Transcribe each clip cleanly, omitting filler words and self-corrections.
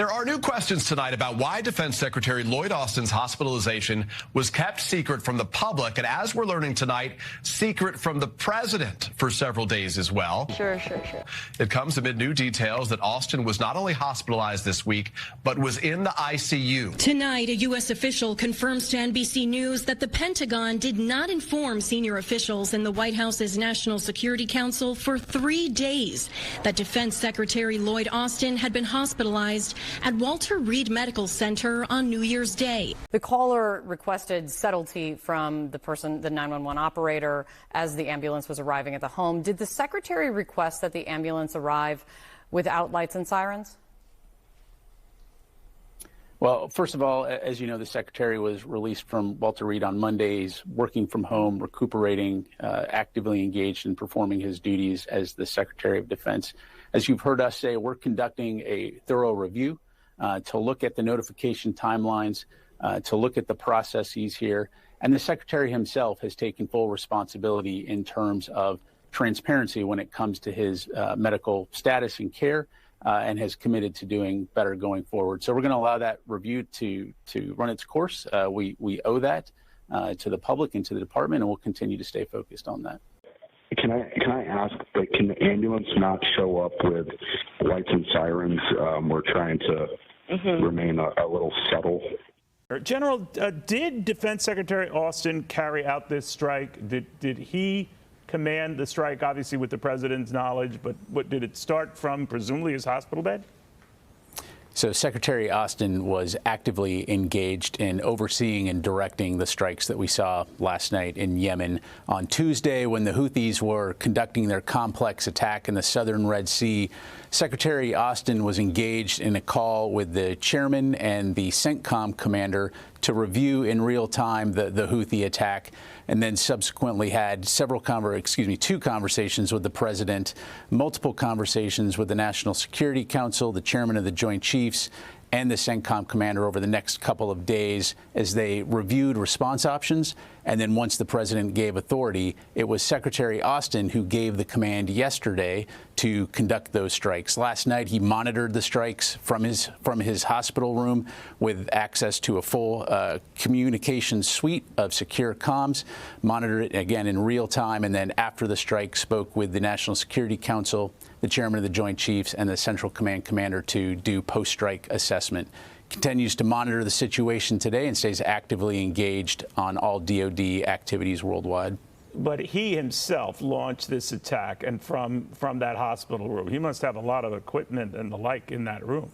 There are new questions tonight about why Defense Secretary Lloyd Austin's hospitalization was kept secret from the public, and as we're learning tonight, secret from the president for several days as well. Sure. It comes amid new details that Austin was not only hospitalized this week, but was in the ICU. Tonight, a U.S. official confirms to NBC News that the Pentagon did not inform senior officials in the White House's National Security Council for 3 days that Defense Secretary Lloyd Austin had been hospitalized at Walter Reed Medical Center on New Year's Day. The caller requested subtlety from the 911 operator, as the ambulance was arriving at the home. Did the secretary request that the ambulance arrive without lights and sirens? Well, first of all, as you know, the secretary was released from Walter Reed on Mondays, working from home, recuperating, actively engaged in performing his duties as the Secretary of Defense. As you've heard us say, we're conducting a thorough review to look at the notification timelines, to look at the processes here. And the secretary himself has taken full responsibility in terms of transparency when it comes to his medical status and care, and has committed to doing better going forward. So we're going to allow that review to run its course. We owe that to the public and to the department, and we'll continue to stay focused on that. Can I ask, like, can the ambulance not show up with lights and sirens? We're trying to remain a little subtle. General, did Defense Secretary Austin carry out this strike? Did he command the strike, obviously with the president's knowledge, but what did it start from, presumably his hospital bed? So Secretary Austin was actively engaged in overseeing and directing the strikes that we saw last night in Yemen. On Tuesday, when the Houthis were conducting their complex attack in the southern Red Sea, Secretary Austin was engaged in a call with the chairman and the CENTCOM commander to review in real time the Houthi attack, and then subsequently had two conversations with the president, multiple conversations with the National Security Council, the chairman of the Joint Chiefs, and the CENTCOM commander over the next couple of days as they reviewed response options. And then once the president gave authority, it was Secretary Austin who gave the command yesterday to conduct those strikes. Last night, he monitored the strikes from his hospital room with access to a full communication suite of secure comms, monitored it again in real time, and then after the strike spoke with the National Security Council, the chairman of the Joint Chiefs, and the Central Command commander to do post-strike assessment. Continues to monitor the situation today and stays actively engaged on all DoD activities worldwide. But he himself launched this attack, and from that hospital room. He must have a lot of equipment and the like in that room.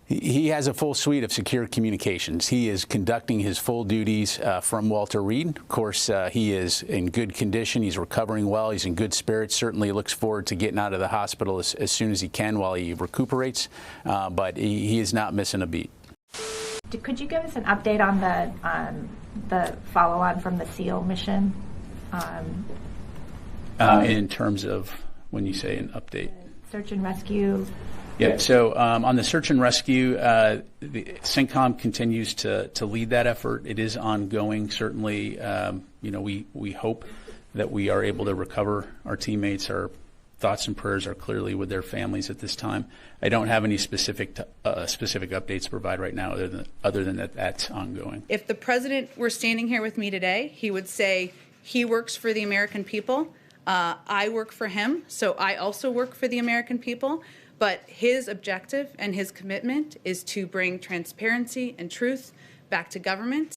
He has a full suite of secure communications. He is conducting his full duties from Walter Reed. Of course, he is in good condition. He's recovering well. He's in good spirits. Certainly looks forward to getting out of the hospital as soon as he can while he recuperates. But he is not missing a beat. Could you give us an update on the follow-on from the SEAL mission? In terms of when you say an update? Search and rescue. Yeah, so on the search and rescue, the CENTCOM continues to lead that effort. It is ongoing. Certainly, we hope that we are able to recover our teammates. Our thoughts and prayers are clearly with their families at this time. I don't have any specific updates to provide right now other than that that's ongoing. If the president were standing here with me today, he would say he works for the American people. I work for him, so I also work for the American people. But his objective and his commitment is to bring transparency and truth back to government.